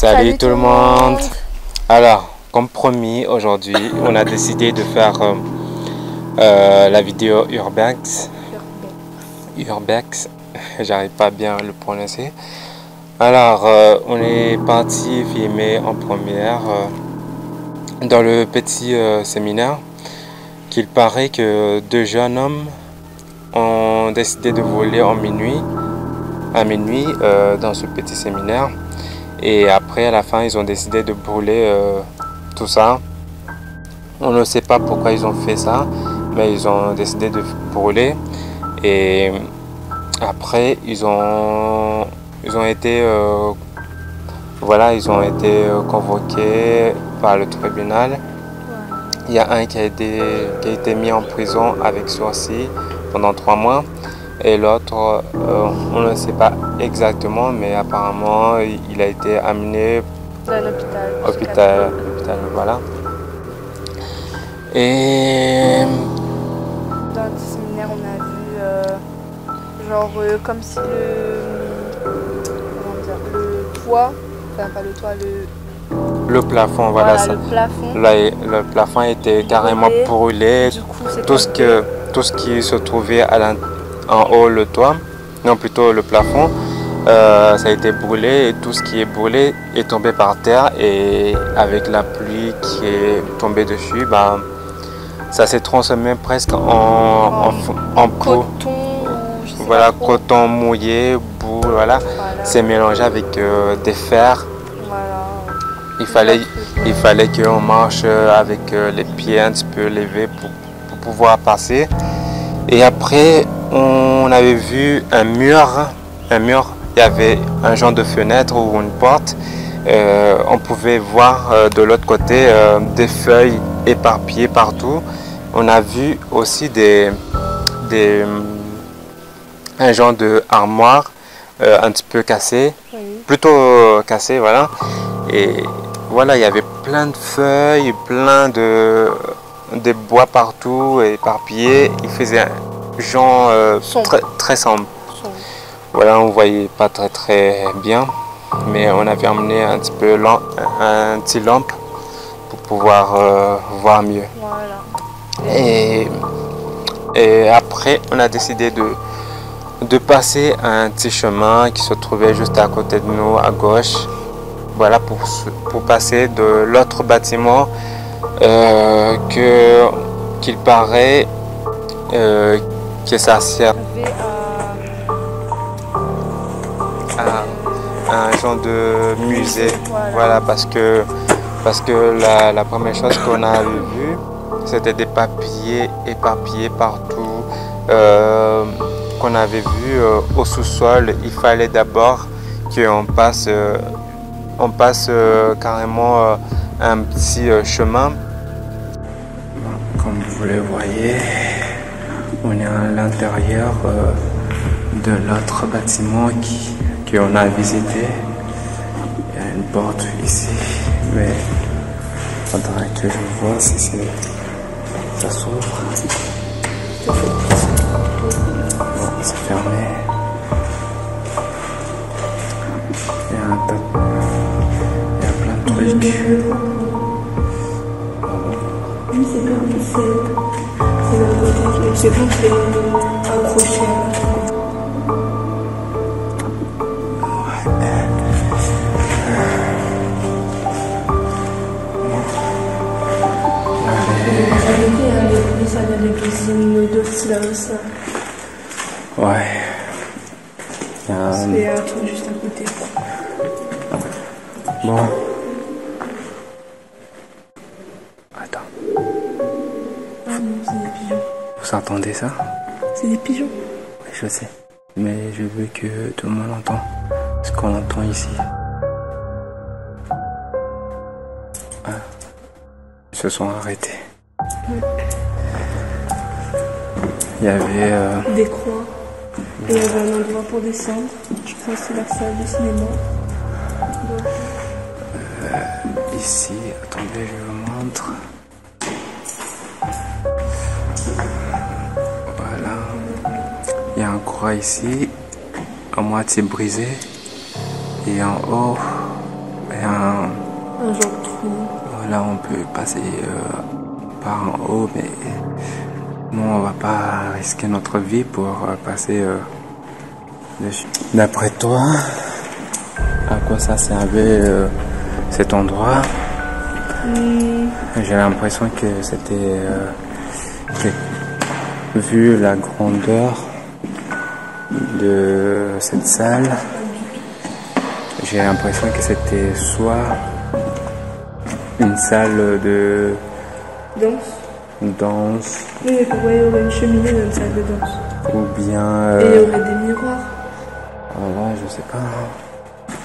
Salut tout le monde. Alors, comme promis, aujourd'hui, on a décidé de faire la vidéo Urbex. J'arrive pas bien à le prononcer. Alors, on est parti filmer en première dans le petit séminaire. Qu'il paraît que deux jeunes hommes ont décidé de voler à minuit dans ce petit séminaire. Et après, à la fin, ils ont décidé de brûler tout ça. On ne sait pas pourquoi ils ont fait ça, mais ils ont décidé de brûler. Et après, ils ont été convoqués par le tribunal. Il y a un qui a été mis en prison avec sursis pendant 3 mois. Et l'autre, on ne sait pas exactement, mais apparemment, il a été amené à l'hôpital, voilà. Et dans le séminaire, on a vu comme si le toit, enfin pas le toit, le plafond, voilà ça. Le plafond. Le plafond était carrément brûlé. Du coup, tout ce qui se trouvait en haut, le toit, non plutôt le plafond, ça a été brûlé, et tout ce qui est brûlé est tombé par terre, et avec la pluie qui est tombée dessus, ça s'est transformé presque en boue. Voilà, coton mouillé, boue, voilà. C'est mélangé avec des fers. Il fallait qu'on marche avec les pieds un petit peu levés pour pouvoir passer. Et après, on avait vu un mur, il y avait un genre de fenêtre ou une porte. On pouvait voir de l'autre côté des feuilles éparpillées partout. On a vu aussi un genre de armoire un petit peu cassée, plutôt cassée, voilà. Et voilà, il y avait plein de feuilles, plein de bois partout, éparpillés. Il faisait un genre très sombre. Voilà, on voyait pas très bien, mais on avait emmené un petit lampe pour pouvoir voir mieux. Voilà. Et après, on a décidé de passer un petit chemin qui se trouvait juste à côté de nous, à gauche. Voilà, pour passer de l'autre bâtiment qu'il paraît que ça servait à un genre de musée. Voilà, parce que la première chose qu'on a vue, c'était des papiers éparpillés partout qu'on avait vu au sous-sol. Il fallait d'abord qu'on passe carrément un petit chemin. Comme vous le voyez, on est à l'intérieur de l'autre bâtiment qu'on a visité. Il y a une porte ici, mais il faudrait que je vois si ça s'ouvre. Bon, c'est fermé. Il y a plein de trucs. Oui, c'est bien, c'est bon, c'est accroché. Ça vient des cuisines d'office là aussi. Ouais. C'est un truc juste à côté. Bon. Attends. Ah non, c'est des pigeons. Vous entendez ça? C'est des pigeons? Oui, je sais. Mais je veux que tout le monde entende ce qu'on entend ici. Ah. Ils se sont arrêtés. Ouais. Il y avait des croix. Et il y avait un endroit pour descendre. Je crois que c'est la salle de cinéma. Ici, attendez, je vous montre. Voilà. Il y a un croix ici, à moitié brisé. Et en haut, Il y a un genre de trou. Voilà, on peut passer par en haut, mais non, on va pas risquer notre vie pour passer dessus. D'après toi, à quoi ça servait cet endroit? J'ai l'impression que c'était vu la grandeur de cette salle, j'ai l'impression que c'était soit une salle de danse. Oui, mais pourquoi il y aurait une cheminée dans une salle de danse? Ou bien... Et il y aurait des miroirs. Voilà, je sais pas.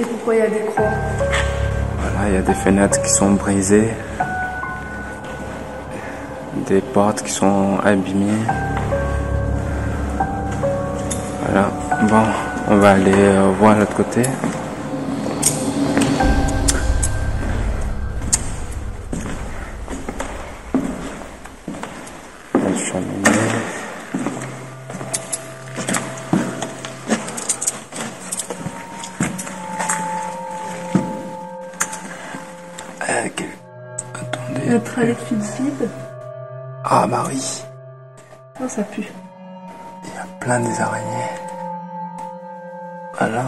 Et pourquoi il y a des croix? Voilà, il y a des fenêtres qui sont brisées. Des portes qui sont abîmées. Voilà. Bon, on va aller voir l'autre côté. La cheminée. Attendez. Un tralet de vide. Ah bah oui. Oh, ça pue. Il y a plein des araignées. Voilà.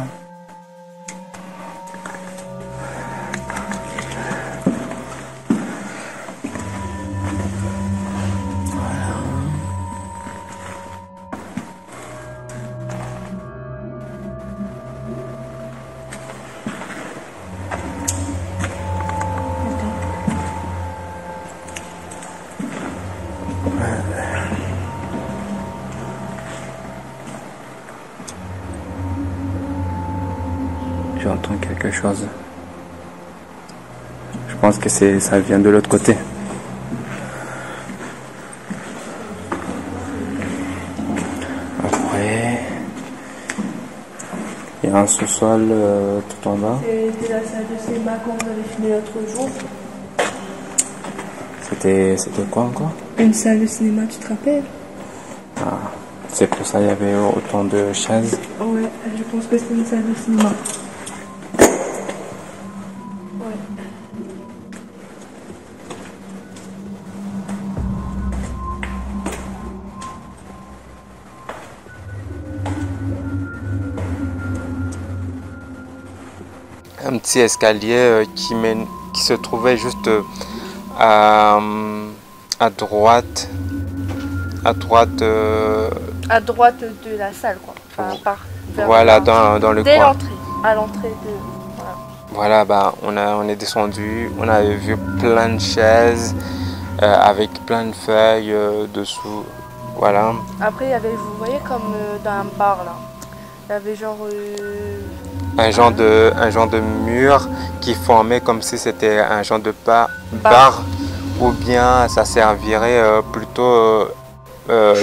J'entends quelque chose. Je pense que ça vient de l'autre côté. Après, il y a un sous-sol tout en bas. C'était la salle de cinéma qu'on avait filmé l'autre jour. C'était quoi encore? Une salle de cinéma, tu te rappelles? Ah, c'est pour ça qu'il y avait autant de chaises. Ouais, je pense que c'était une salle de cinéma. Un petit escalier qui se trouvait juste à droite. À droite de la salle, quoi. Enfin, voilà, dans le dès coin. l'entrée, à l'entrée de... Voilà, bah, on est descendu, on avait vu plein de chaises avec plein de feuilles dessous. Voilà. Après, il y avait, vous voyez, comme dans un bar, là. Il y avait genre... un genre de mur qui formait comme si c'était un genre de bar, ou bien ça servirait plutôt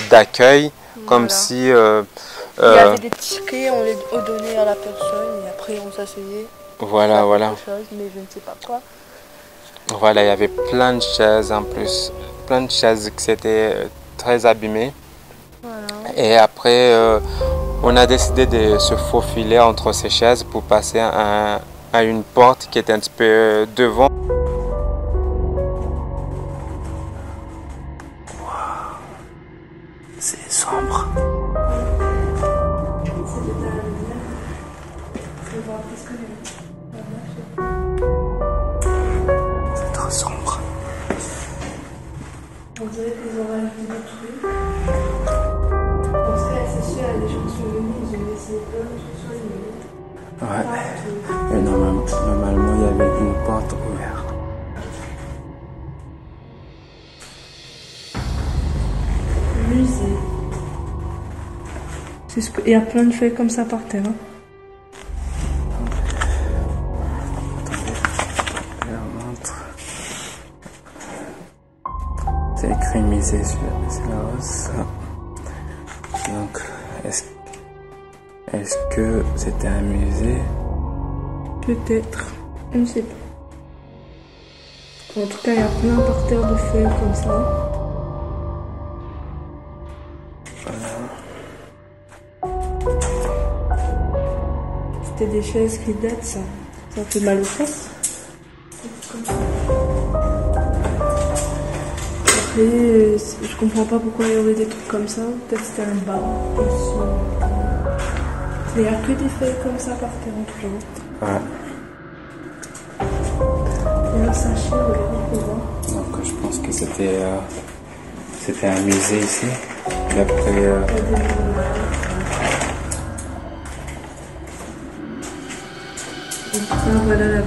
d'accueil, comme voilà. si... il y avait des tickets, on les donnait à la personne et après on s'asseyait. Voilà, voilà. Chose, mais je ne sais pas quoi. Voilà, il y avait plein de chaises en plus. Plein de chaises qui étaient très abîmées. Voilà. Et après, on a décidé de se faufiler entre ces chaises pour passer à une porte qui était un petit peu devant. Wow. C'est sombre. C'est trop sombre. On dirait qu'ils ont rajouté des trucs. Parce que c'est sûr, les gens sont venus, ils ont laissé plein de trucs sur les murs. Ouais. Et normalement, il y avait une porte ouverte. Musée. Il y a plein de feuilles comme ça par terre. Hein. C'est écrit musée sur la hausse. Donc, est-ce que c'était un musée? Peut-être. On ne sait pas. En tout cas, il y a plein par terre de feuilles comme ça. Voilà. C'était des chaises qui datent, ça. Ça fait mal aux fesses. fait. Je comprends pas pourquoi il y aurait des trucs comme ça. Peut-être c'était un bar. Il n'y a que des feuilles comme ça par terre en tout genre. Ouais. Il y a un sachet, regarde, on peut voir. Donc je pense que c'était un musée ici. D'après. Voilà la vue.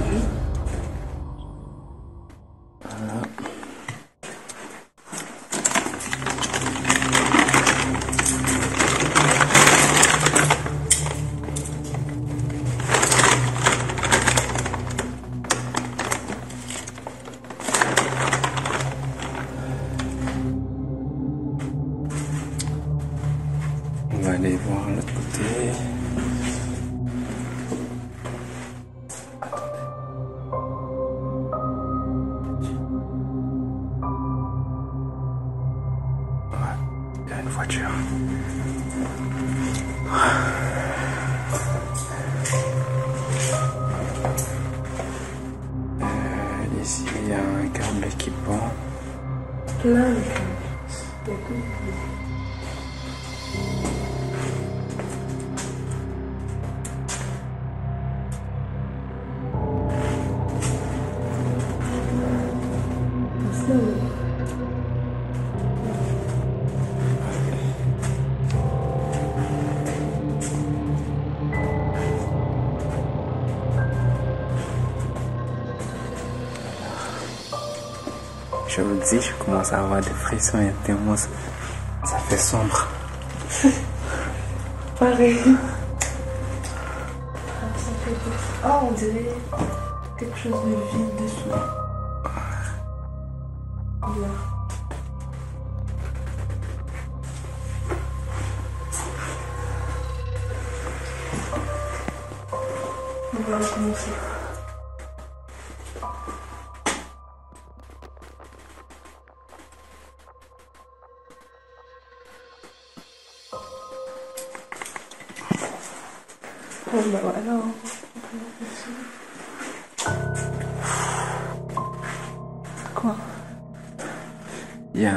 On va aller voir l'autre côté. Ouais, il y a une voiture. Ici, il y a un câble qui pend. Plein de câbles. Je vous dis, je commence à avoir des frissons et tellement ça fait sombre. Pareil. Oh, on dirait quelque chose de vide dessous. Là. On va recommencer. Oh bah voilà. Quoi? Il y a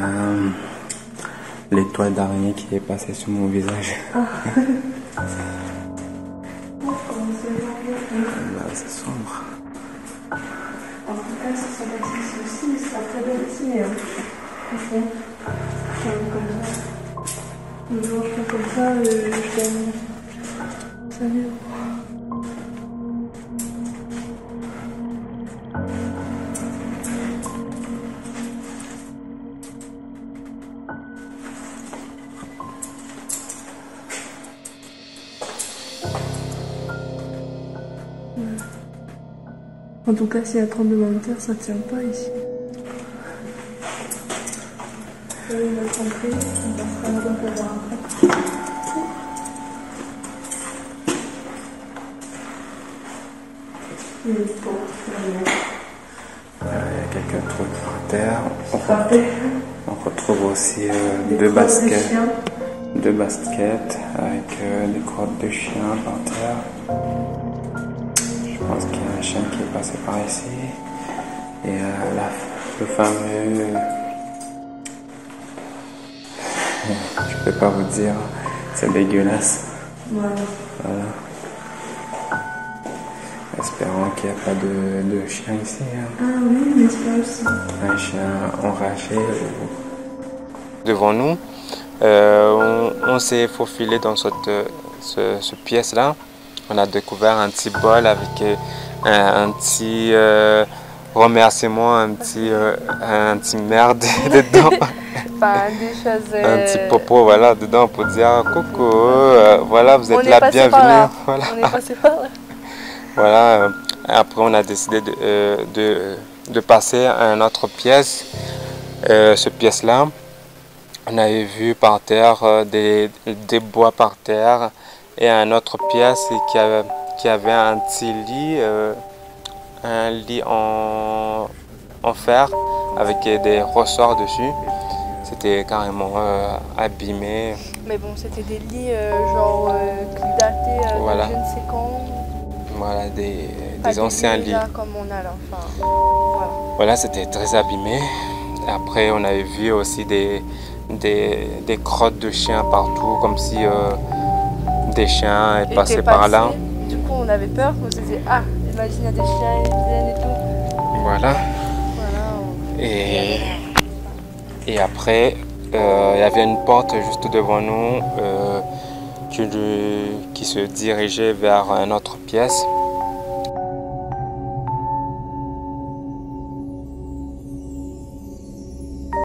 l'étoile d'araignée qui est passée sur mon visage. Ah. Là, c'est sombre. En tout cas, si ça passe ici aussi, il sera très bien dessiné. Hein. Franchement, comme ça. Je mange pas comme ça, je gagne. Salut. En tout cas, s'il y a tremblement de terre, ça ne tient pas ici. On a compris, on passera là pour voir après. Il y a quelques trucs par terre. On retrouve aussi deux baskets avec des crottes de chiens par terre. Je pense qu'il y a un chien qui est passé par ici. Et le fameux... Je peux pas vous dire, c'est dégueulasse. Voilà. Espérons qu'il n'y a pas de chien ici. Hein. Ah oui, mais c'est pas aussi. Un chien enragé. Devant nous, on s'est faufilé dans cette pièce-là. On a découvert un petit bol avec un petit remerciement, un petit merde dedans. Enfin, des choses, un petit popo voilà, dedans pour dire coucou, voilà, vous êtes la bienvenue. Voilà. On est passé par là. Voilà, après on a décidé de passer à une autre pièce. Cette pièce-là, on avait vu par terre des bois par terre et une autre pièce qui avait un petit lit, un lit en fer avec des ressorts dessus. C'était carrément abîmé. Mais bon, c'était des lits genre qui dataient voilà. de je ne sais quand. Voilà, des anciens lits. Comme on a là, enfin, voilà, c'était très abîmé. Après, on avait vu aussi des crottes de chiens partout, comme si des chiens passaient par là. Du coup, on avait peur, on se disait, ah, imagine, il y a des chiens, ils viennent et tout. Voilà. Et après, il y avait une porte juste devant nous qui se dirigeait vers une autre pièce.